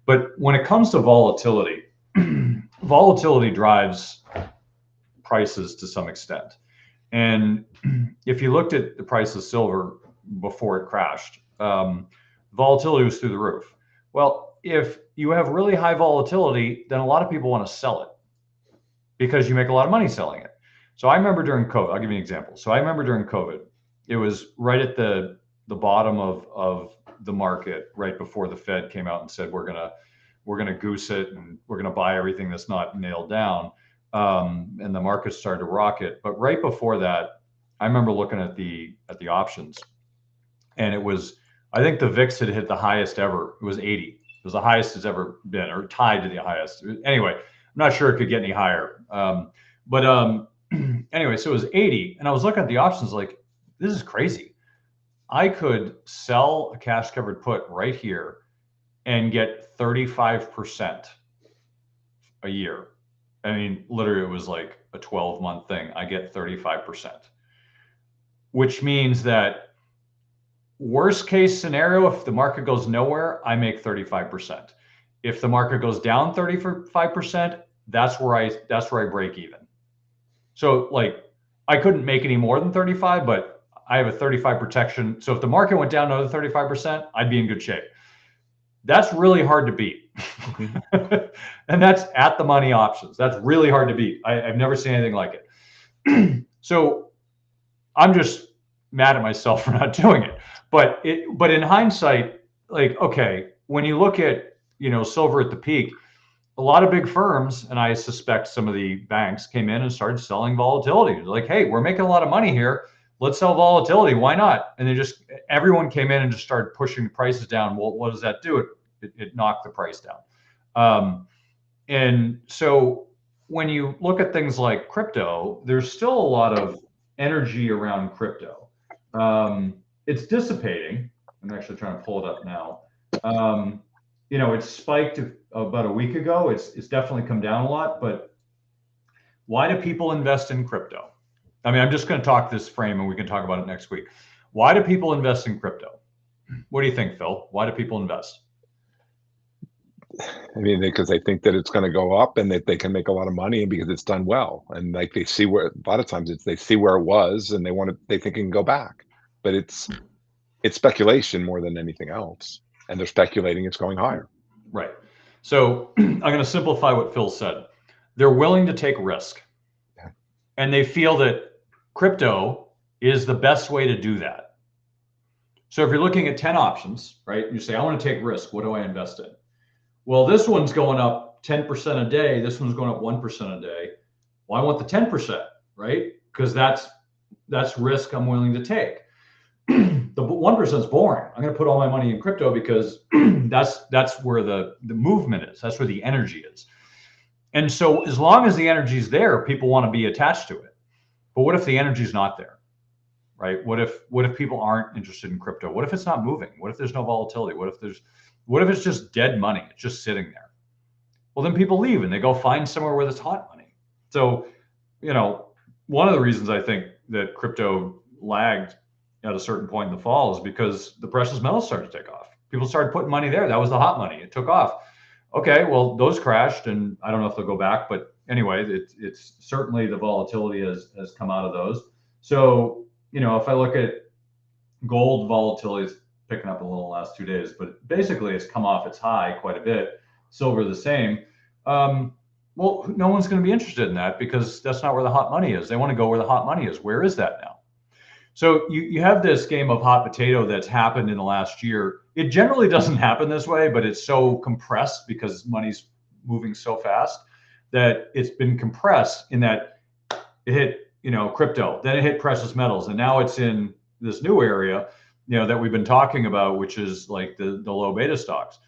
But when it comes to volatility, volatility drives prices to some extent. And if you looked at the price of silver before it crashed, volatility was through the roof. Well, if you have really high volatility, then a lot of people want to sell it because you make a lot of money selling it. So I remember during COVID, I'll give you an example. So I remember during COVID, it was right at the bottom of the market, right before the Fed came out and said, we're gonna goose it and we're gonna buy everything that's not nailed down. And the market started to rocket. But right before that, I remember looking at the options, and it was, I think the VIX had hit the highest ever. It was 80. It was the highest it's ever been, or tied to the highest. Anyway, I'm not sure it could get any higher. Anyway, so it was 80, and I was looking at the options like, this is crazy. I could sell a cash covered put right here and get 35% a year. I mean, literally, it was like a 12-month thing. I get 35%, which means that worst case scenario, if the market goes nowhere, I make 35%. If the market goes down 35%, that's where I break even. So like, I couldn't make any more than 35, but I have a 35 protection. So if the market went down another 35%, I'd be in good shape. That's really hard to beat. And that's at the money options. That's really hard to beat. I've never seen anything like it. So I'm just mad at myself for not doing it. But in hindsight, like, okay, when you look at, silver at the peak, a lot of big firms, and I suspect some of the banks, came in and started selling volatility. They're like, hey, we're making a lot of money here. Let's sell volatility. Why not? And everyone came in and just started pushing the prices down. Well, what does that do? It knocked the price down. And so when you look at things like crypto, there's still a lot of energy around crypto. It's dissipating. I'm actually trying to pull it up now. Um, it spiked about a week ago. It's definitely come down a lot. But why do people invest in crypto? I mean, I'm just going to talk this frame, and we can talk about it next week. Why do people invest in crypto? What do you think, Phil? Why do people invest? I mean, because they think that it's going to go up and that they can make a lot of money, and because it's done well, and like they see where a lot of times they see where it was, and they think it can go back, but it's speculation more than anything else, and they're speculating it's going higher. Right. So I'm going to simplify what Phil said. They're willing to take risk, and they feel that crypto is the best way to do that. So if you're looking at 10 options, right, you say, I want to take risk. What do I invest in? Well, this one's going up 10% a day. This one's going up 1% a day. Well, I want the 10%, right? Because that's risk I'm willing to take. The 1% is boring. I'm going to put all my money in crypto because that's where the movement is. That's where the energy is. And so as long as the energy is there, people want to be attached to it. But what if the energy is not there? Right? What if people aren't interested in crypto? What if it's not moving? What if there's no volatility? What if it's just dead money? It's just sitting there. Well, then people leave and they go find somewhere where there's hot money. So, one of the reasons I think that crypto lagged at a certain point in the fall is because the precious metals started to take off. People started putting money there. That was the hot money. It took off. Okay, well, those crashed, and I don't know if they'll go back, but anyway, it's certainly the volatility has come out of those. So, if I look at gold, volatility is picking up a little the last 2 days, but basically it's come off its high quite a bit. Silver the same. Well, no one's going to be interested in that because that's not where the hot money is. They want to go where the hot money is. Where is that now? So you have this game of hot potato that's happened in the last year. It generally doesn't happen this way, but it's so compressed because money's moving so fast that it's been compressed in that it hit, crypto, then it hit precious metals, and now it's in this new area, that we've been talking about, which is like the low beta stocks.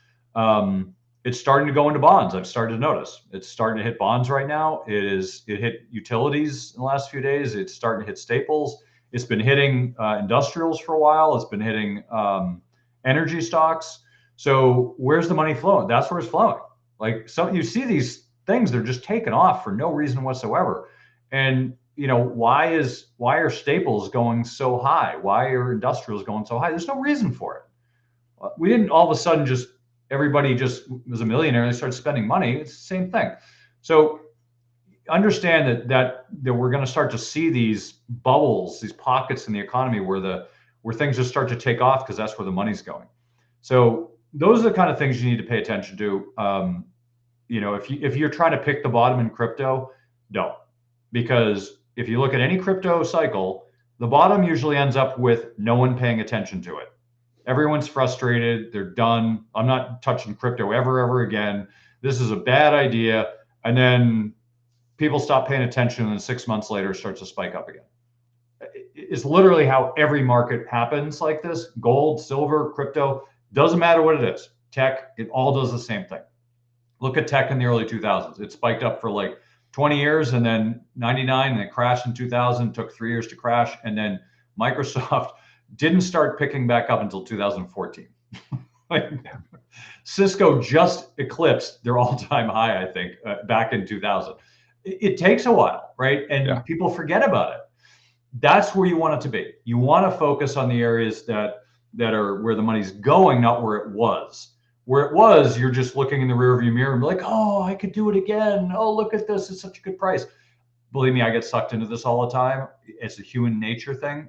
It's starting to go into bonds. I've started to notice it's starting to hit bonds right now. It hit utilities in the last few days. It's starting to hit staples. It's been hitting industrials for a while. It's been hitting energy stocks. So where's the money flowing? That's where it's flowing. Like, so you see these things, they're just taken off for no reason whatsoever. And why are staples going so high? Why are industrials going so high? There's no reason for it. We didn't all of a sudden everybody just was a millionaire and they started spending money. It's the same thing. So understand that we're going to start to see these bubbles, these pockets in the economy where things just start to take off because that's where the money's going. So those are the kind of things you need to pay attention to. If you're trying to pick the bottom in crypto, don't, because if you look at any crypto cycle, the bottom usually ends up with no one paying attention to it. Everyone's frustrated. They're done. I'm not touching crypto ever again. This is a bad idea. And then people stop paying attention, and then 6 months later it starts to spike up again. It's literally how every market happens like this. Gold, silver, crypto, doesn't matter what it is. Tech, it all does the same thing. Look at tech in the early 2000s. It spiked up for like 20 years and then 99, and it crashed in 2000, took 3 years to crash. And then Microsoft didn't start picking back up until 2014. Cisco just eclipsed their all-time high, I think, back in 2000. It takes a while, right? And people forget about it. That's where you want it to be. You want to focus on the areas that are where the money's going, not where it was. Where it was, you're just looking in the rearview mirror and be like, oh, I could do it again. Oh, look at this. It's such a good price. Believe me, I get sucked into this all the time. It's a human nature thing.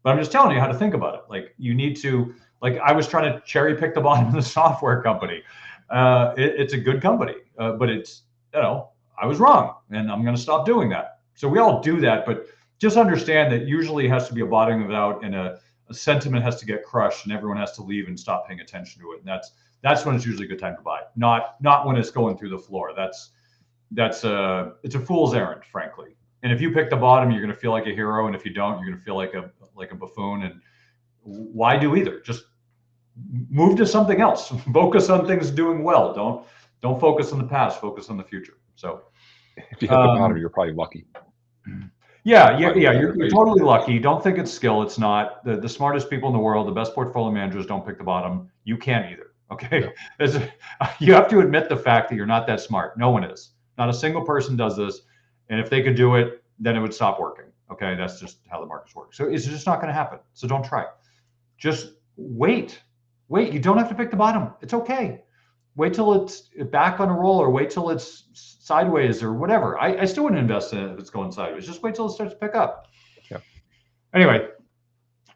But I'm just telling you how to think about it. Like, you need to, like, I was trying to cherry pick the bottom of the software company. It's a good company, but it's, I was wrong, and I'm going to stop doing that. So we all do that, but just understand that usually it has to be a bottoming out, and a sentiment has to get crushed, and everyone has to leave and stop paying attention to it. And that's when it's usually a good time to buy, not when it's going through the floor. It's a fool's errand, frankly. And if you pick the bottom, you're going to feel like a hero, and if you don't, you're going to feel like a buffoon. And why do either? Just move to something else. Focus on things doing well. Don't focus on the past. Focus on the future. So If you hit the bottom, Um, you're probably lucky. yeah, Finding a better you're rate. totally lucky. Don't think it's skill. It's not. The smartest people in the world, the best portfolio managers don't pick the bottom. You can't either. Yeah. Okay. You have to admit the fact that you're not that smart. No one is. Not a single person does this. And if they could do it, then it would stop working. Okay. That's just how the markets work. So it's just not going to happen. So don't try. Just wait. Wait. You don't have to pick the bottom. It's okay. Wait till it's back on a roll, or wait till it's sideways or whatever. I still wouldn't invest in it if it's going sideways. Just wait till it starts to pick up. Yeah. Anyway,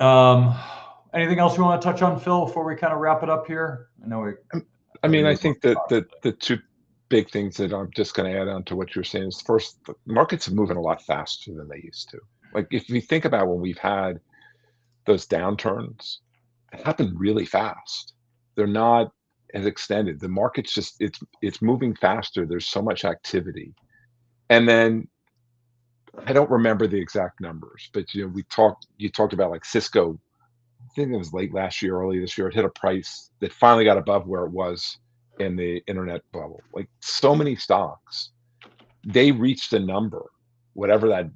um, anything else you want to touch on, Phil, before we kind of wrap it up here? I know we. I mean, I Really think that the two big things that I'm just going to add on to what you're saying is, first, the markets are moving a lot faster than they used to. Like, if we think about when we've had those downturns, it happened really fast. They're not as extended. The market's just it's moving faster. There's so much activity. And then I don't remember the exact numbers, but you talked about like Cisco. I think it was late last year, early this year. It hit a price that finally got above where it was in the internet bubble. Like, so many stocks, they reached a number, whatever that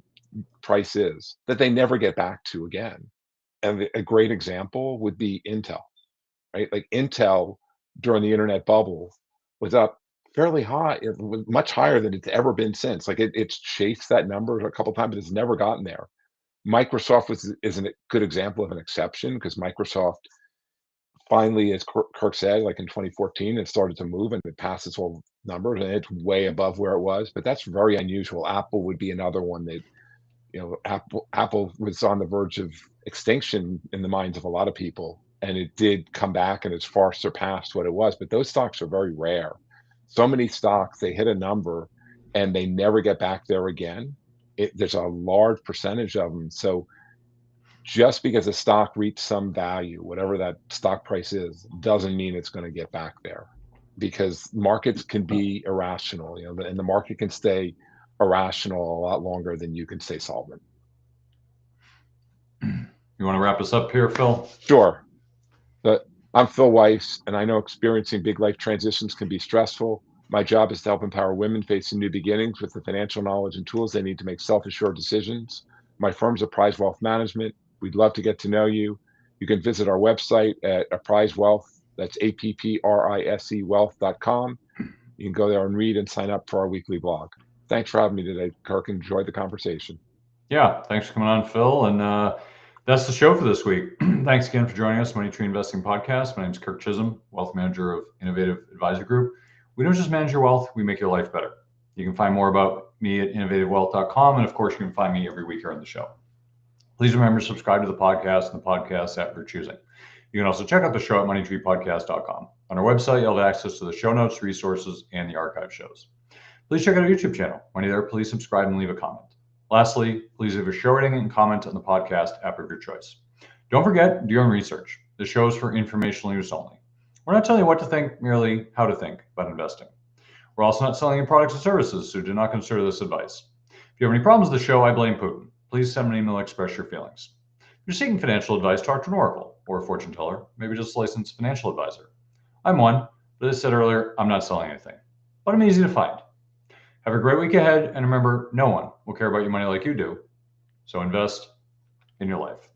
price is, that they never get back to again. And a great example would be Intel, right? Like, Intel during the internet bubble was up fairly high. It was much higher than it's ever been since. Like, it's chased that number a couple times, but it's never gotten there. Microsoft is a good example of an exception, because Microsoft finally, as Kirk said, like in 2014, it started to move and it passed its whole numbers, and it's way above where it was. But that's very unusual. Apple would be another one that, Apple was on the verge of extinction in the minds of a lot of people, and it did come back and it's far surpassed what it was. But those stocks are very rare. So many stocks, they hit a number and they never get back there again. There's a large percentage of them. So just because a stock reached some value, whatever that stock price is, doesn't mean it's going to get back there, because markets can be irrational, and the market can stay irrational a lot longer than you can stay solvent. You want to wrap us up here, Phil? Sure. But I'm Phil Weiss, and I know experiencing big life transitions can be stressful. My job is to help empower women facing new beginnings with the financial knowledge and tools they need to make self-assured decisions. My firm's Apprise Wealth Management. We'd love to get to know you. You can visit our website at Apprise Wealth. That's APPRISE wealth.com. You can go there and read and sign up for our weekly blog. Thanks for having me today, Kirk. Enjoyed the conversation. Yeah, thanks for coming on, Phil. And that's the show for this week. Thanks again for joining us, Money Tree Investing Podcast. My name is Kirk Chisholm, Wealth Manager of Innovative Advisor Group. We don't just manage your wealth, we make your life better. You can find more about me at innovativewealth.com. And of course, you can find me every week here on the show. Please remember to subscribe to the podcast and the podcast app you're choosing. You can also check out the show at moneytreepodcast.com. On our website, you'll have access to the show notes, resources, and the archive shows. Please check out our YouTube channel. When you're there, please subscribe and leave a comment. Lastly, please leave a show rating and comment on the podcast app of your choice. Don't forget, do your own research. The show is for informational use only. We're not telling you what to think, merely how to think about investing. We're also not selling you products and services, so do not consider this advice. If you have any problems with the show, I blame Putin. Please send me an email to express your feelings. If you're seeking financial advice, talk to an oracle or a fortune teller, maybe just a licensed financial advisor. I'm one, but as I said earlier, I'm not selling anything, but I'm easy to find. Have a great week ahead, and remember, no one will care about your money like you do, so invest in your life.